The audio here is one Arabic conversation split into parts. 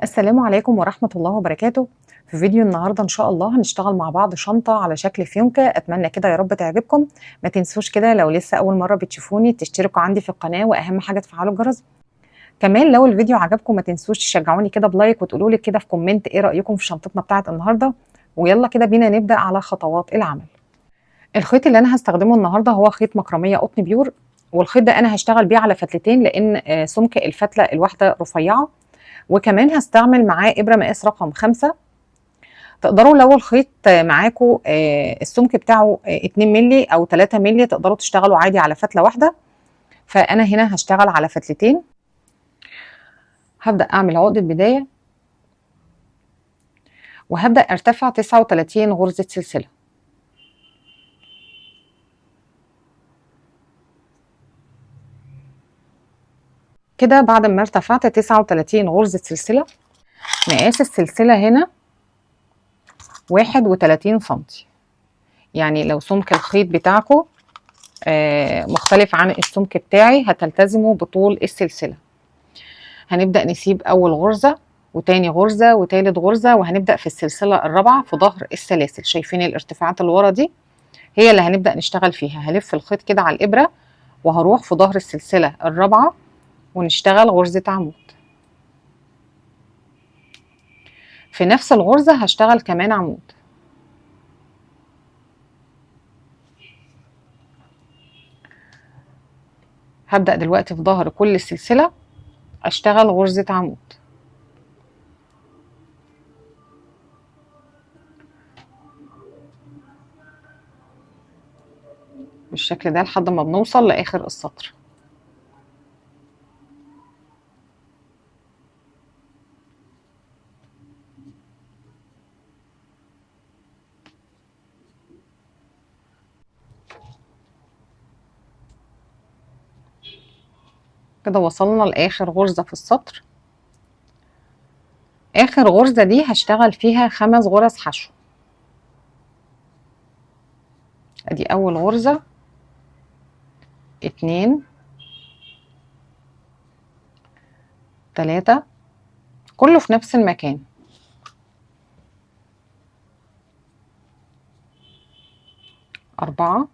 السلام عليكم ورحمة الله وبركاته. في فيديو النهاردة إن شاء الله هنشتغل مع بعض شنطة على شكل فيونكة. أتمنى كده يا رب تعجبكم. ما تنسوش كده لو لسه أول مرة بتشوفوني تشتركوا عندي في القناة، وأهم حاجة تفعلوا الجرس. كمان لو الفيديو عجبكم ما تنسوش تشجعوني كده بلايك، وتقولوا لي كده في كومنت إيه رأيكم في شنطتنا بتاعت النهاردة. ويلا كده بينا نبدأ على خطوات العمل. الخيط اللي أنا هستخدمه النهاردة هو خيط مكرمية قطن بيور، والخيط ده أنا هشتغل بيه على فتلتين لأن سمك الفتلة الواحدة رفيعة، وكمان هستعمل معاه إبرة مقاس رقم 5. تقدروا لو الخيط معاكم السمك بتاعه 2 مللي أو 3 مللي تقدروا تشتغلوا عادي على فتلة واحدة، فأنا هنا هشتغل على فتلتين. هبدأ أعمل عقدة بداية، وهبدأ أرتفع 39 غرزة سلسلة. كده بعد ما ارتفعت 39 غرزة سلسلة، مقاس السلسلة هنا 31 سنتي. يعني لو سمك الخيط بتاعكم مختلف عن السمك بتاعي هتلتزموا بطول السلسلة. هنبدأ نسيب أول غرزة وتاني غرزة وتالت غرزة، وهنبدأ في السلسلة الرابعة في ظهر السلاسل. شايفين الارتفاعات اللي ورا دي؟ هي اللي هنبدأ نشتغل فيها. هلف الخيط كده على الإبرة وهروح في ظهر السلسلة الرابعة ونشتغل غرزة عمود. في نفس الغرزة هشتغل كمان عمود. هبدأ دلوقتي في ظهر كل سلسلة أشتغل غرزة عمود بالشكل ده لحد ما بنوصل لآخر السطر. كده وصلنا لآخر غرزة في السطر. آخر غرزة دي هشتغل فيها 5 غرز حشو. ادي أول غرزة، 2 3 كله في نفس المكان، 4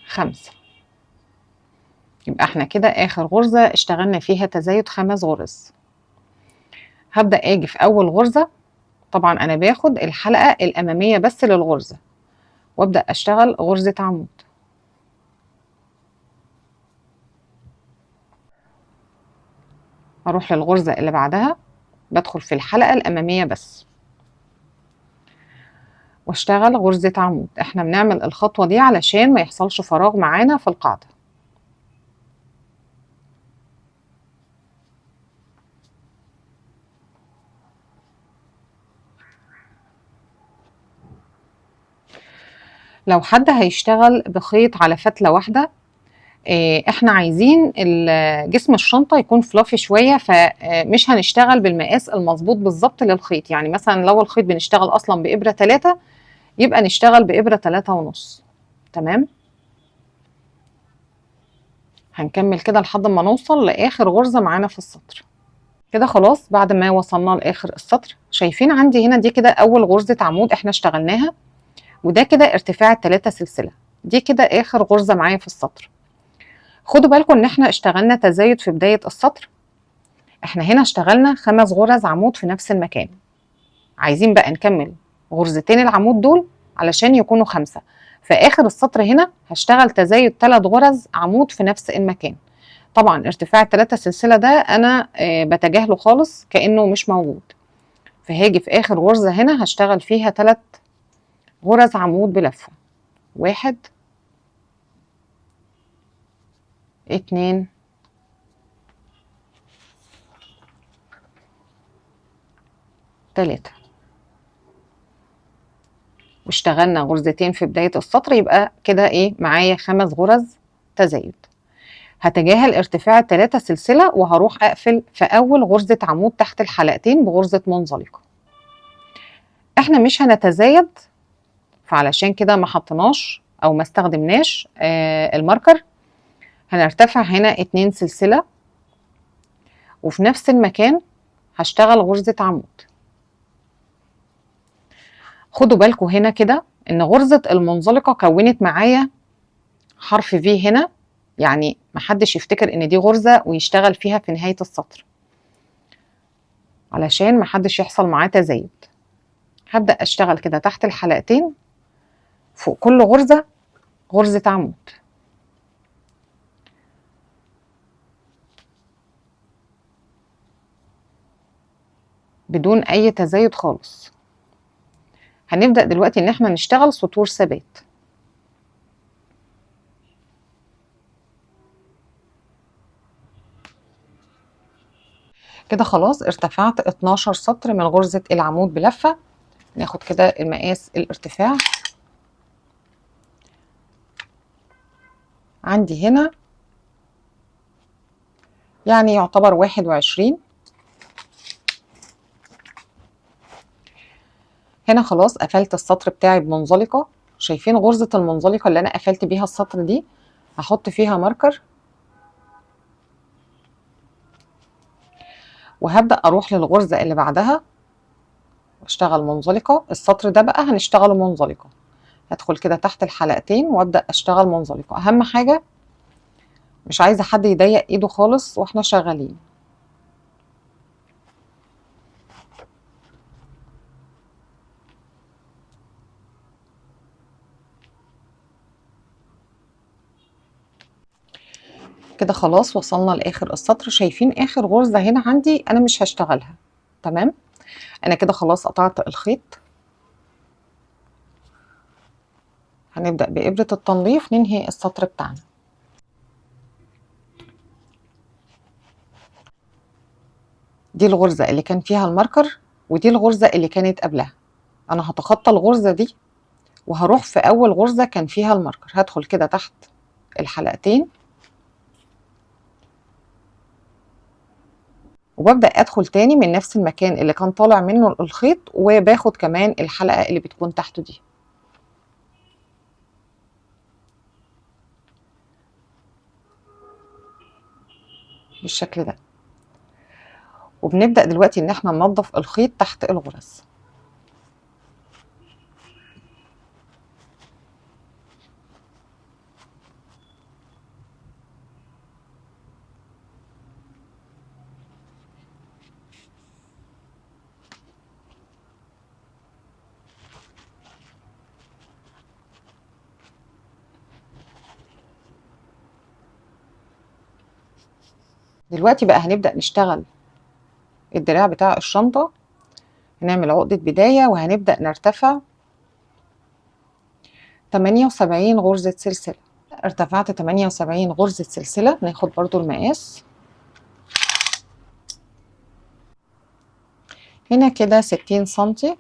5. يبقى احنا كده آخر غرزة اشتغلنا فيها تزايد 5 غرز. هبدأ اجي في أول غرزة، طبعا أنا باخد الحلقة الأمامية بس للغرزة، وابدأ أشتغل غرزة عمود. أروح للغرزة اللي بعدها، بدخل في الحلقة الأمامية بس واشتغل غرزة عمود. احنا بنعمل الخطوة دي علشان ما يحصلش فراغ معانا في القاعدة. لو حد هيشتغل بخيط على فتلة واحدة، احنا عايزين جسم الشنطة يكون فلافي شوية، فمش هنشتغل بالمقاس المظبوط بالظبط للخيط. يعني مثلا لو الخيط بنشتغل اصلا بإبرة 3 يبقى نشتغل بإبرة 3.5. تمام. هنكمل كده لحد ما نوصل لآخر غرزة معانا في السطر. كده خلاص بعد ما وصلنا لآخر السطر، شايفين عندي هنا دي كده أول غرزة عمود احنا اشتغلناها، وده كده ارتفاع 3 سلسلة. دي كده آخر غرزة معايا في السطر. خدوا بالكم ان احنا اشتغلنا تزايد في بداية السطر. احنا هنا اشتغلنا 5 غرز عمود في نفس المكان. عايزين بقى نكمل غرزتين العمود دول علشان يكونوا 5. في آخر السطر هنا هشتغل تزايد 3 غرز عمود في نفس المكان. طبعا ارتفاع 3 سلسلة ده انا بتجاهله خالص كأنه مش موجود. فهاجي في آخر غرزة هنا هشتغل فيها 3 غرز عمود بلفة. 1 2 3. واشتغلنا غرزتين في بداية السطر، يبقى كده ايه معايا 5 غرز تزايد. هتجاهل ارتفاع 3 سلسلة وهروح اقفل في اول غرزة عمود تحت الحلقتين بغرزة منزلقة. احنا مش هنتزايد، فعلشان كده ما حطيناش او ما استخدمناش الماركر. هنرتفع هنا 2 سلسلة، وفي نفس المكان هشتغل غرزة عمود. خدوا بالكم هنا كده ان غرزة المنزلقة كونت معايا حرف في هنا، يعني محدش يفتكر ان دي غرزة ويشتغل فيها في نهاية السطر، علشان محدش يحصل معاه تزايد. هبدأ اشتغل كده تحت الحلقتين فوق كل غرزة غرزة عمود بدون اي تزايد خالص. هنبدأ دلوقتي ان احنا نشتغل سطور ثبات. كده خلاص ارتفعت 12 سطر من غرزة العمود بلفة. ناخد كده المقاس الارتفاع عندي هنا، يعني يعتبر 21. هنا خلاص قفلت السطر بتاعي بمنزلقة. شايفين غرزة المنزلقة اللي انا قفلت بيها السطر دي؟ هحط فيها ماركر وهبدأ اروح للغرزة اللي بعدها واشتغل منزلقة. السطر ده بقى هنشتغله منزلقة. هدخل كده تحت الحلقتين وابدأ اشتغل منزلقة. اهم حاجة مش عايزة حد يضيق ايده خالص واحنا شغالين. كده خلاص وصلنا لاخر السطر. شايفين اخر غرزة هنا عندي انا مش هشتغلها. تمام، انا كده خلاص قطعت الخيط. هنبدأ بإبرة التنظيف ننهي السطر بتاعنا. دي الغرزة اللي كان فيها الماركر، ودي الغرزة اللي كانت قبلها. انا هتخطى الغرزة دي وهروح في اول غرزة كان فيها الماركر. هدخل كده تحت الحلقتين وببدأ ادخل تاني من نفس المكان اللي كان طالع منه الخيط، وباخد كمان الحلقة اللي بتكون تحته دي بالشكل ده. وبنبدأ دلوقتي ان احنا ننظف الخيط تحت الغرز. دلوقتي بقى هنبدأ نشتغل الدراع بتاع الشنطة. هنعمل عقدة بداية وهنبدأ نرتفع 78 غرزة سلسلة. ارتفعت 78 غرزة سلسلة. ناخد برضو المقاس هنا كده 60 سنتي.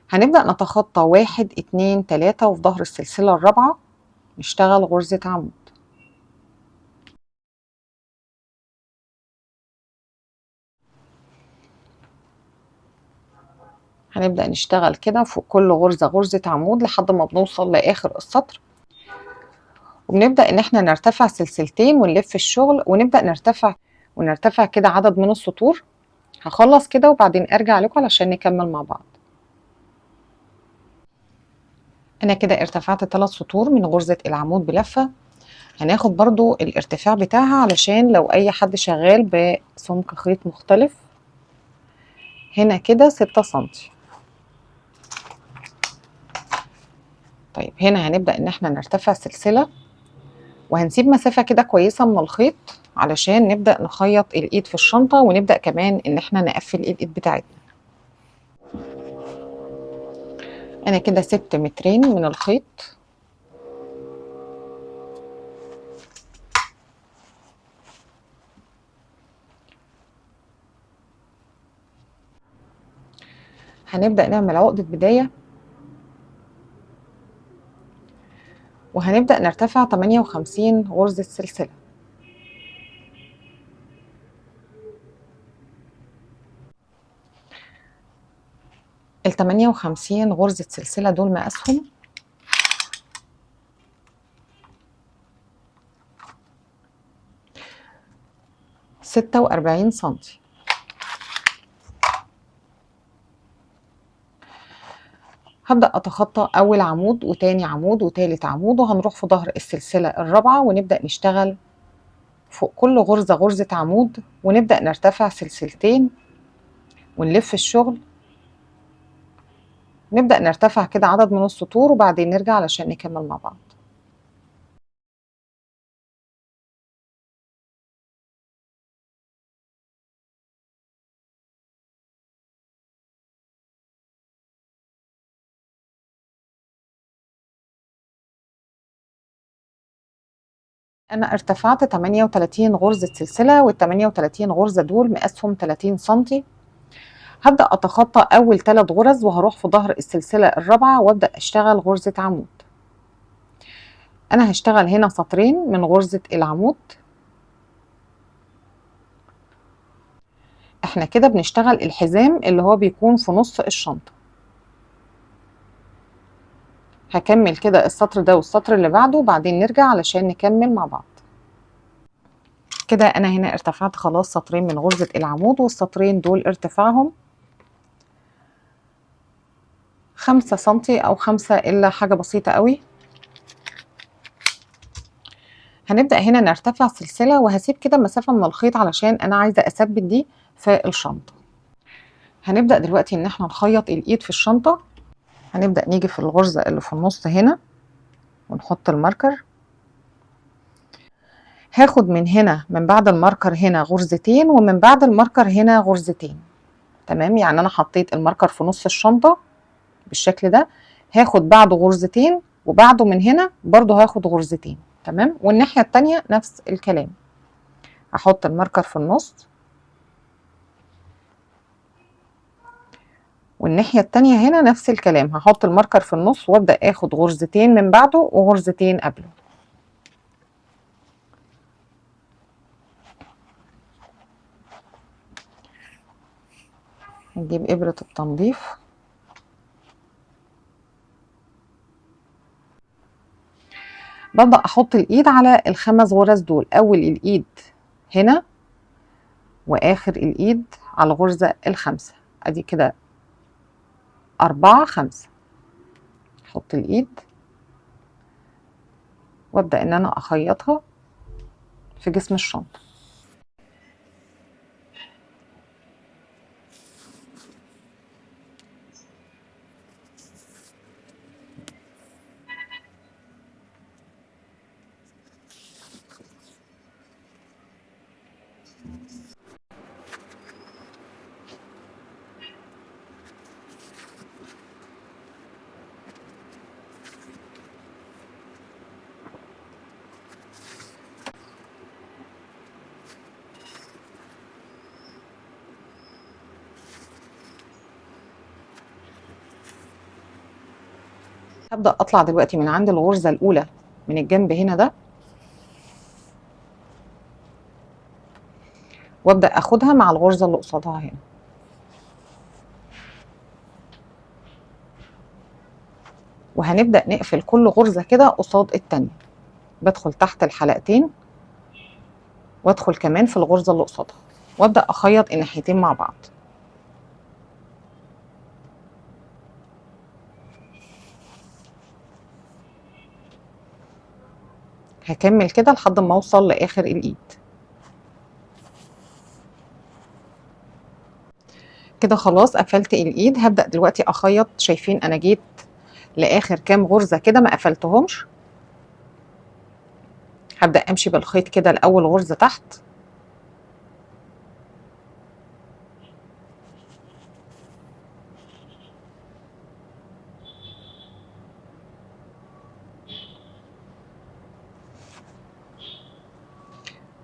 هنبدأ نتخطى 1 2 3 وفي ظهر السلسلة الرابعة نشتغل غرزة عمود. هنبدأ نشتغل كده فوق كل غرزة غرزة عمود لحد ما بنوصل لآخر السطر، وبنبدأ ان احنا نرتفع سلسلتين ونلف الشغل ونبدأ نرتفع كده عدد من السطور. هخلص كده وبعدين ارجع لكم علشان نكمل مع بعض. انا كده ارتفعت 3 سطور من غرزة العمود بلفة. هناخد برضو الارتفاع بتاعها علشان لو اي حد شغال بسمك خيط مختلف. هنا كده 6 سنتي. طيب هنا هنبدأ ان احنا نرتفع سلسلة وهنسيب مسافة كده كويسة من الخيط علشان نبدأ نخيط الايد في الشنطة، ونبدأ كمان ان احنا نقفل الايد بتاعتنا. انا كده سبت مترين من الخيط. هنبدأ نعمل عقدة بداية وهنبدأ نرتفع 58 غرزة سلسلة. ال58 غرزة سلسلة دول مقاسهم 46 سنتي. هبدأ أتخطى أول عمود وتاني عمود وتالت عمود، وهنروح في ظهر السلسلة الرابعة ونبدأ نشتغل فوق كل غرزة غرزة عمود، ونبدأ نرتفع سلسلتين ونلف الشغل، نبدأ نرتفع كده عدد من السطور وبعدين نرجع علشان نكمل مع بعض. أنا ارتفعت 38 غرزة سلسلة، وال 38 غرزة دول مقاسهم 30 سنتي. هبدأ أتخطى أول 3 غرز وهروح في ظهر السلسلة الرابعة وأبدأ أشتغل غرزة عمود. أنا هشتغل هنا سطرين من غرزة العمود. احنا كده بنشتغل الحزام اللي هو بيكون في نص الشنطة. هكمل كده السطر ده والسطر اللي بعده وبعدين نرجع علشان نكمل مع بعض. كده أنا هنا ارتفعت خلاص سطرين من غرزة العمود، والسطرين دول ارتفاعهم 5 سنتي أو 5 إلا حاجة بسيطة قوي. هنبدأ هنا نرتفع سلسلة، وهسيب كده مسافة من الخيط علشان أنا عايزة أثبت دي في الشنطة. هنبدأ دلوقتي إن احنا نخيط الإيد في الشنطة. هنبدأ نيجي في الغرزة اللي في النص هنا ونحط الماركر. هاخد من هنا من بعد الماركر هنا غرزتين، ومن بعد الماركر هنا غرزتين. تمام، يعني أنا حطيت الماركر في نص الشنطة بالشكل ده، هاخد بعده غرزتين وبعده من هنا برضو هاخد غرزتين. تمام، والناحية التانية نفس الكلام. هحط الماركر في النص، والناحية التانية هنا نفس الكلام، هحط الماركر في النص وابدأ اخد غرزتين من بعده وغرزتين قبله. نجيب إبرة التنظيف ببدأ احط الايد على ال5 غرز دول، اول الايد هنا واخر الايد على الغرزة ال5. ادي كده 4 5. احط الايد وابدأ ان انا اخيطها في جسم الشنطة. هبدأ اطلع دلوقتي من عند الغرزة الاولى من الجنب هنا ده، وابدأ اخدها مع الغرزة اللي قصادها هنا. وهنبدأ نقفل كل غرزة كده قصاد التانية. بدخل تحت الحلقتين وادخل كمان في الغرزة اللي قصادها، وابدأ اخيط الناحيتين مع بعض. هكمل كده لحد ما اوصل لاخر الايد. كده خلاص قفلت الايد. هبدأ دلوقتي اخيط. شايفين انا جيت لاخر كام غرزة كده ما قفلتهمش. هبدأ امشي بالخيط كده لاول غرزة تحت،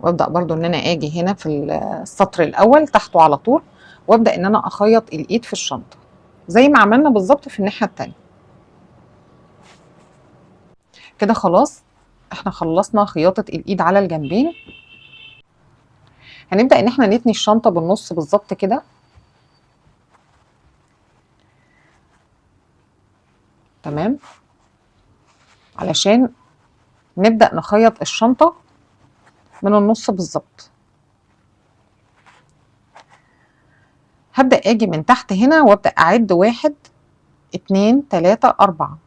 وابدأ برضو ان انا اجي هنا في السطر الاول تحته على طول، وابدأ ان انا اخيط الايد في الشنطة زي ما عملنا بالظبط في الناحية التانية. كده خلاص احنا خلصنا خياطة الايد على الجنبين. هنبدأ ان احنا نتني الشنطة بالنص بالظبط كده. تمام، علشان نبدأ نخيط الشنطة من النص بالظبط. هبدأ اجي من تحت هنا وابدأ اعد 1 2 3 4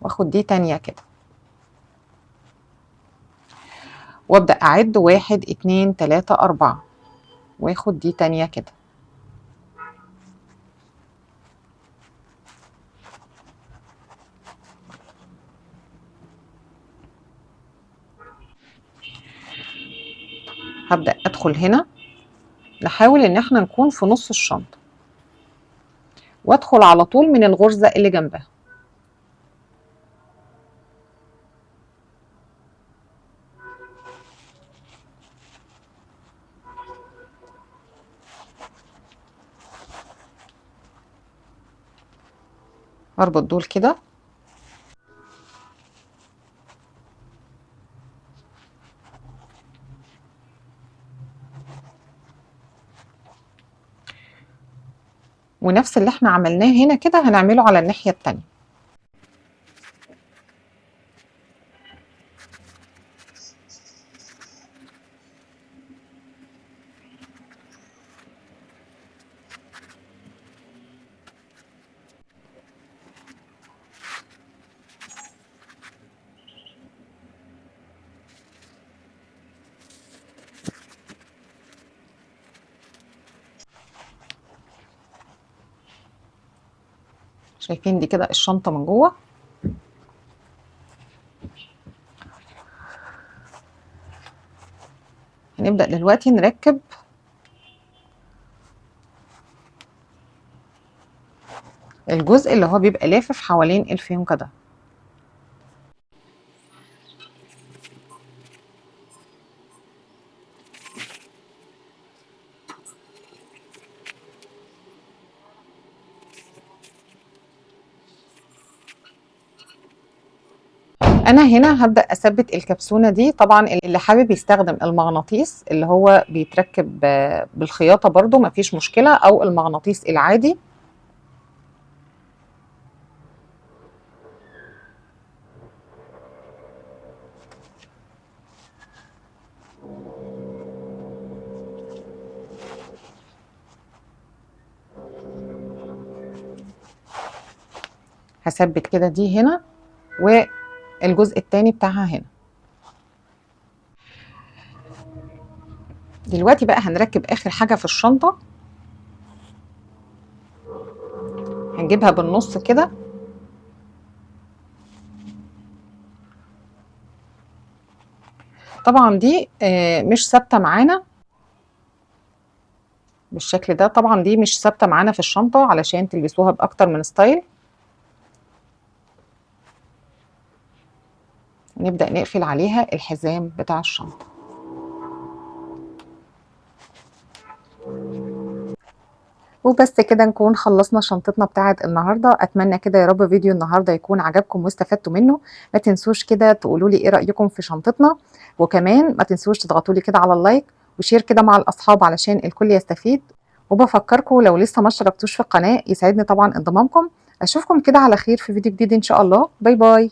واخد دي تانية كده، وابدأ اعد 1 2 3 4 واخد دي تانية كده. هبدأ ادخل هنا، نحاول ان احنا نكون في نص الشنطة وادخل على طول من الغرزة اللي جنبها. اربط دول كده، ونفس اللي احنا عملناه هنا كده هنعمله على الناحية التانية. شايفين دي كده الشنطة من جوه. هنبدأ دلوقتي نركب الجزء اللي هو بيبقى لافف حوالين الفيونكة ده. انا هنا هبدأ اثبت الكبسونة دي. طبعا اللي حابب يستخدم المغناطيس اللي هو بيتركب بالخياطة برضو مفيش مشكلة، او المغناطيس العادي. هثبت كده دي هنا والجزء التاني بتاعها هنا. دلوقتي بقى هنركب اخر حاجة في الشنطة. هنجيبها بالنص كده، طبعا دي مش ثابتة معانا بالشكل ده. طبعا دي مش ثابتة معانا في الشنطة علشان تلبسوها بأكتر من ستايل. نبدأ نقفل عليها الحزام بتاع الشنطة. وبس كده نكون خلصنا شنطتنا بتاعت النهارده. اتمنى كده يا رب فيديو النهارده يكون عجبكم واستفدتوا منه. ما تنسوش كده تقولوا لي ايه رأيكم في شنطتنا، وكمان ما تنسوش تضغطوا لي كده على اللايك وشير كده مع الاصحاب علشان الكل يستفيد. وبفكركم لو لسه ما اشتركتوش في القناة يسعدني طبعا انضمامكم. اشوفكم كده على خير في فيديو جديد ان شاء الله. باي باي.